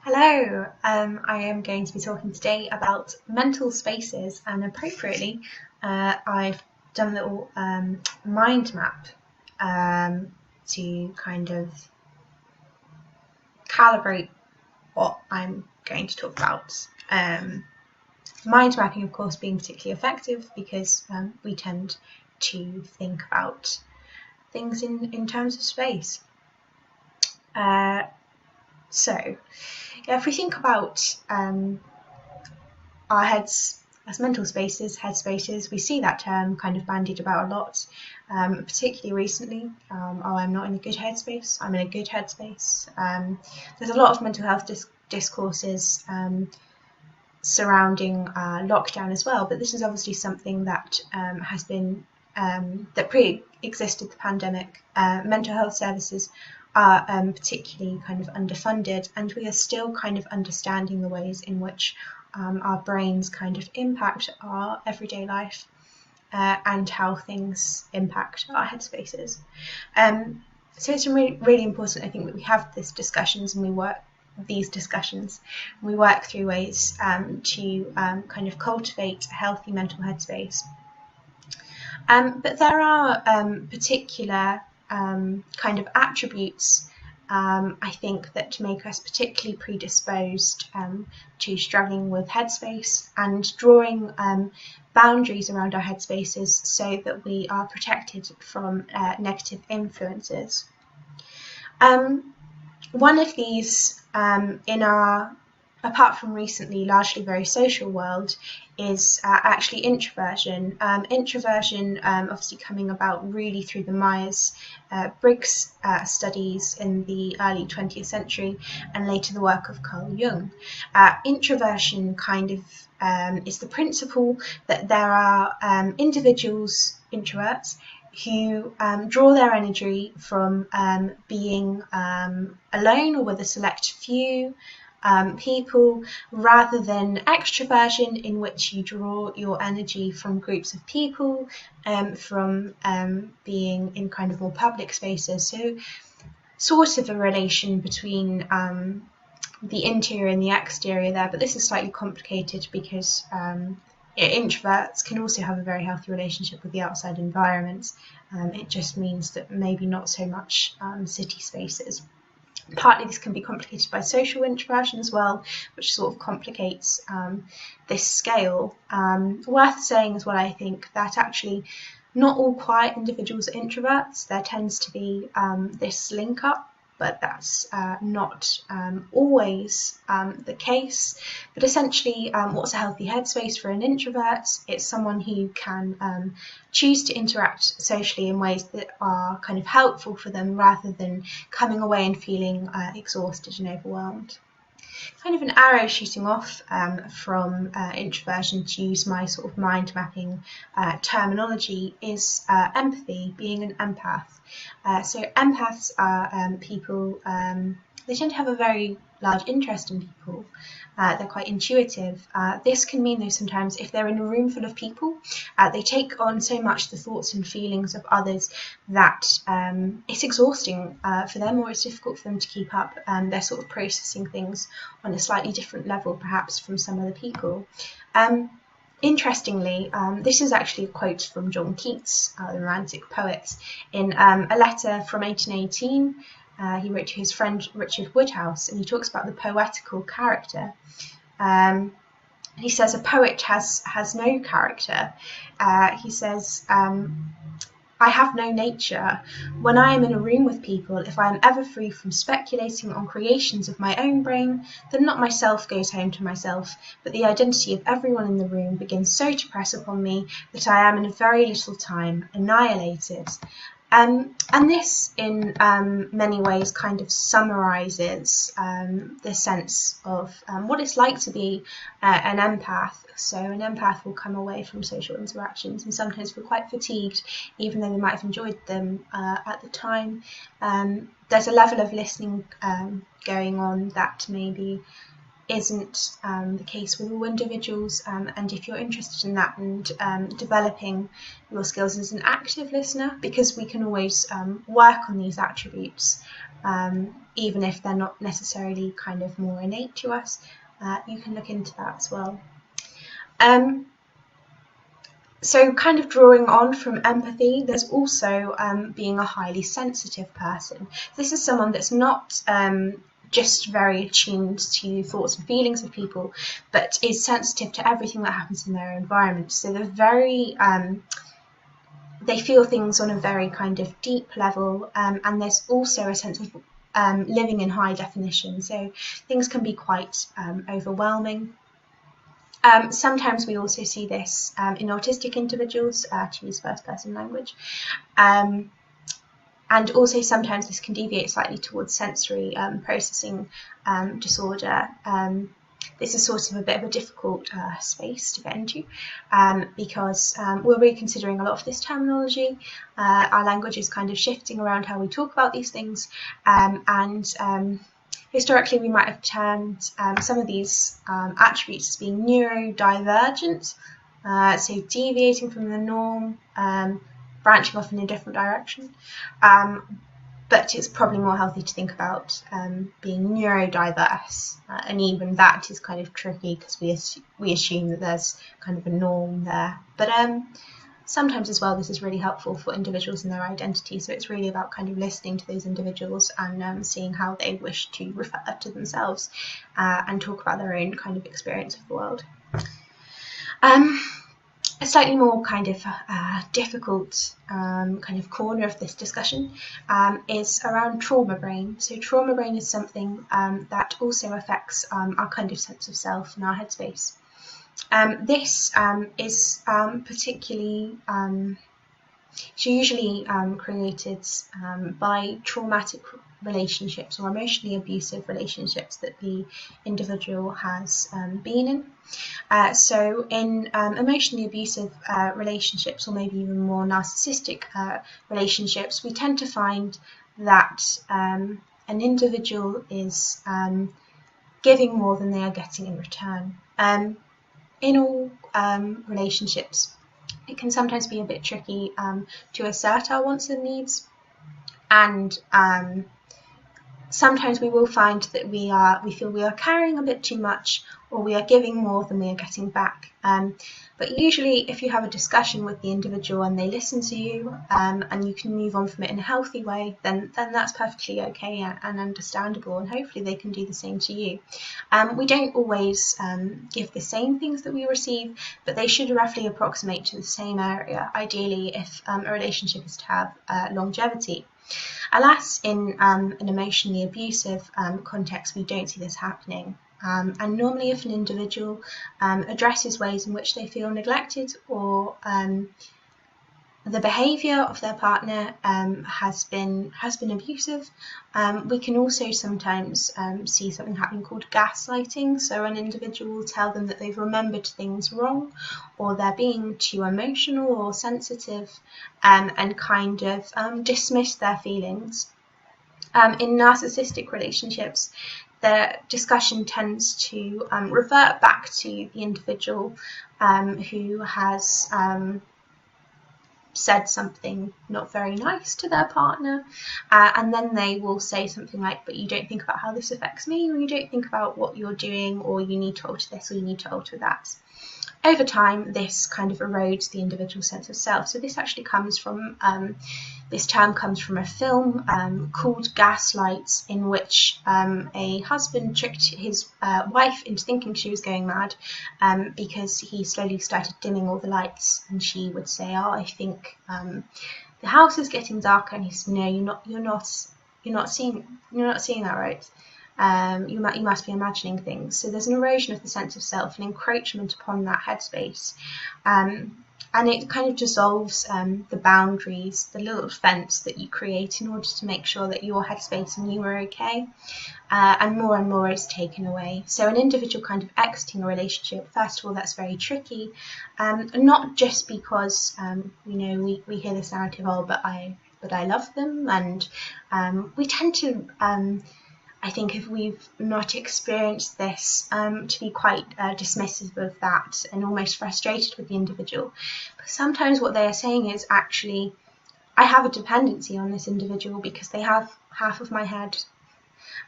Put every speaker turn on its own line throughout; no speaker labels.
Hello, I am going to be talking today about mental spaces, and appropriately, I've done a little mind map to kind of calibrate what I'm going to talk about. Mind mapping, of course, being particularly effective because we tend to think about things in terms of space. So, if we think about our heads as mental spaces, head spaces, we see that term kind of bandied about a lot, particularly recently. Oh, I'm not in a good headspace, I'm in a good headspace. There's a lot of mental health discourses surrounding lockdown as well, but this is obviously something that has been, that pre-existed the pandemic. Mental health services are particularly kind of underfunded, and we are still kind of understanding the ways in which our brains kind of impact our everyday life and how things impact our headspaces. So it's really, really important, I think, that we have these discussions and we work through ways to kind of cultivate a healthy mental headspace. But there are particular kind of attributes I think that make us particularly predisposed to struggling with headspace and drawing boundaries around our headspaces so that we are protected from negative influences. One of these in our, apart from recently, largely very social world is actually introversion. Introversion obviously coming about really through the Myers-Briggs studies in the early 20th century and later the work of Carl Jung. Introversion kind of is the principle that there are individuals, introverts, who draw their energy from being alone or with a select few people, rather than extroversion, in which you draw your energy from groups of people, from being in kind of more public spaces. So sort of a relation between the interior and the exterior there, but this is slightly complicated because introverts can also have a very healthy relationship with the outside environment. It just means that maybe not so much city spaces. Partly this can be complicated by social introversion as well, which sort of complicates this scale. Worth saying as well, I think, that actually not all quiet individuals are introverts. There tends to be this link up, but that's not always the case. But essentially, what's a healthy headspace for an introvert? It's someone who can choose to interact socially in ways that are kind of helpful for them, rather than coming away and feeling exhausted and overwhelmed. Kind of an arrow shooting off from introversion, to use my sort of mind mapping terminology, is empathy, being an empath. So empaths are people, they tend to have a very large interest in people. They're quite intuitive. This can mean, though, sometimes if they're in a room full of people, they take on so much the thoughts and feelings of others that it's exhausting for them, or it's difficult for them to keep up. They're sort of processing things on a slightly different level, perhaps, from some other people. Interestingly, this is actually a quote from John Keats, the Romantic poet, in a letter from 1818. He wrote to his friend Richard Woodhouse, and he talks about the poetical character. He says a poet has no character. He says, I have no nature. When I am in a room with people, if I am ever free from speculating on creations of my own brain, then not myself goes home to myself, but the identity of everyone in the room begins so to press upon me that I am in a very little time annihilated. And this, in many ways, kind of summarises the sense of what it's like to be an empath. So an empath will come away from social interactions and sometimes feel quite fatigued, even though they might have enjoyed them at the time. There's a level of listening going on that maybe isn't the case with all individuals, and if you're interested in that and developing your skills as an active listener, because we can always work on these attributes, even if they're not necessarily kind of more innate to us, you can look into that as well. So kind of drawing on from empathy, there's also being a highly sensitive person. This is someone that's not just very attuned to thoughts and feelings of people, but is sensitive to everything that happens in their environment. So they're very, they feel things on a very kind of deep level, and there's also a sense of living in high definition. So things can be quite overwhelming. Sometimes we also see this in autistic individuals, to use first-person language, and also sometimes this can deviate slightly towards sensory processing disorder. This is sort of a bit of a difficult space to get into, because we're reconsidering a lot of this terminology. Our language is kind of shifting around how we talk about these things, and historically, we might have termed some of these attributes as being neurodivergent, so deviating from the norm, branching off in a different direction. But it's probably more healthy to think about being neurodiverse, and even that is kind of tricky because we assume that there's kind of a norm there. But sometimes as well, this is really helpful for individuals and their identity. So it's really about kind of listening to those individuals and seeing how they wish to refer to themselves and talk about their own kind of experience of the world. A slightly more kind of difficult kind of corner of this discussion is around trauma brain. So trauma brain is something that also affects our kind of sense of self and our headspace. This is particularly usually created by traumatic relationships or emotionally abusive relationships that the individual has been in. So in emotionally abusive relationships, or maybe even more narcissistic relationships, we tend to find that an individual is giving more than they are getting in return. In all relationships, it can sometimes be a bit tricky to assert our wants and needs, and sometimes we will find that we feel we are carrying a bit too much, or we are giving more than we are getting back. But usually, if you have a discussion with the individual and they listen to you, and you can move on from it in a healthy way, then that's perfectly okay and understandable, and hopefully they can do the same to you. We don't always give the same things that we receive, but they should roughly approximate to the same area, ideally if a relationship is to have longevity. Alas, in an emotionally abusive context, we don't see this happening. And normally if an individual addresses ways in which they feel neglected, or the behaviour of their partner has been abusive, we can also sometimes see something happening called gaslighting. So an individual will tell them that they've remembered things wrong, or they're being too emotional or sensitive, and kind of dismiss their feelings. In narcissistic relationships, the discussion tends to revert back to the individual who has said something not very nice to their partner, and then they will say something like, but you don't think about how this affects me, or you don't think about what you're doing, or you need to alter this, or you need to alter that. Over time, this kind of erodes the individual's sense of self. So this actually comes from, this term comes from a film called Gaslight, in which a husband tricked his wife into thinking she was going mad because he slowly started dimming all the lights, and she would say, "Oh, I think the house is getting darker," and he said, "No, you're not seeing that right. You must be imagining things." So there's an erosion of the sense of self, an encroachment upon that headspace, and it kind of dissolves the boundaries, the little fence that you create in order to make sure that your headspace and you are okay, and more is taken away. So an individual kind of exiting a relationship, first of all, that's very tricky, not just because we hear this narrative, oh, but I love them, and we tend to I think if we've not experienced this, to be quite dismissive of that and almost frustrated with the individual. But sometimes what they are saying is, actually, I have a dependency on this individual because they have half of my head,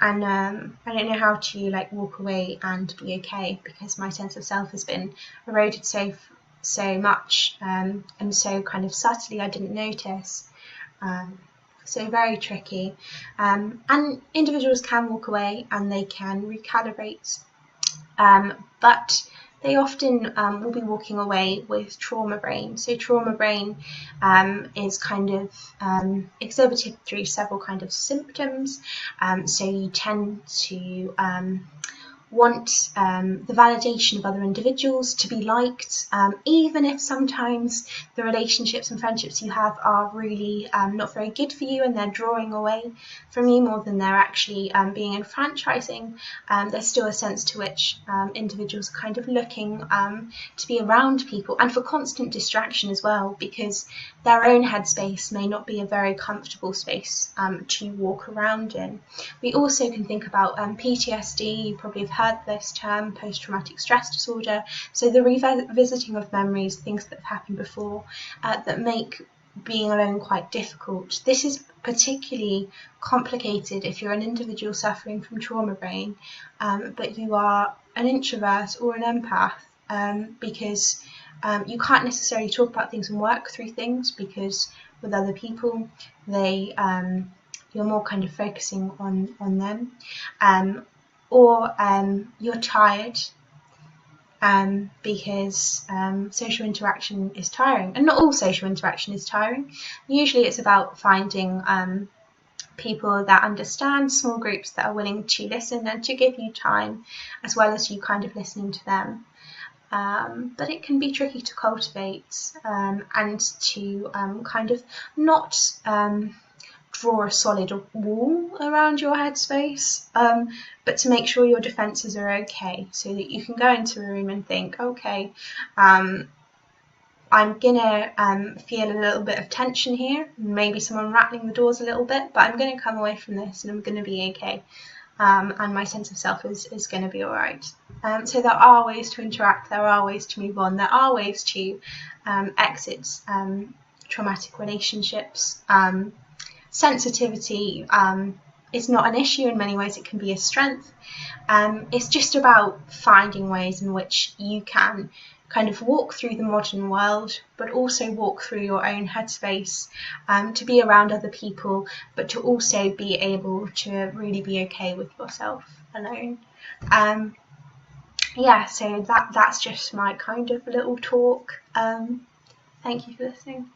and I don't know how to like walk away and be okay because my sense of self has been eroded so much, and so kind of subtly I didn't notice. So very tricky, and individuals can walk away and they can recalibrate, but they often will be walking away with trauma brain. So trauma brain is kind of exhibited through several kind of symptoms. So you tend to want the validation of other individuals, to be liked, even if sometimes the relationships and friendships you have are really not very good for you and they're drawing away from you more than they're actually being enfranchising. There's still a sense to which individuals are kind of looking to be around people, and for constant distraction as well, because their own headspace may not be a very comfortable space to walk around in. We also can think about PTSD. You probably have heard this term, post-traumatic stress disorder. So the revisiting of memories, things that have happened before, that make being alone quite difficult. This is particularly complicated if you're an individual suffering from trauma brain, but you are an introvert or an empath, because you can't necessarily talk about things and work through things, because with other people, they you're more kind of focusing on them, or you're tired, because social interaction is tiring, and not all social interaction is tiring. Usually it's about finding people that understand, small groups that are willing to listen and to give you time, as well as you kind of listening to them. But it can be tricky to cultivate, and to kind of not draw a solid wall around your headspace, but to make sure your defences are okay, so that you can go into a room and think, okay, I'm gonna feel a little bit of tension here, maybe someone rattling the doors a little bit, but I'm gonna come away from this and I'm gonna be okay, and my sense of self is gonna be all right. So there are ways to interact, there are ways to move on, there are ways to exit traumatic relationships. Sensitivity is not an issue. In many ways it can be a strength. It's just about finding ways in which you can kind of walk through the modern world, but also walk through your own headspace, to be around other people, but to also be able to really be okay with yourself alone. Yeah, so that's just my kind of little talk. Thank you for listening.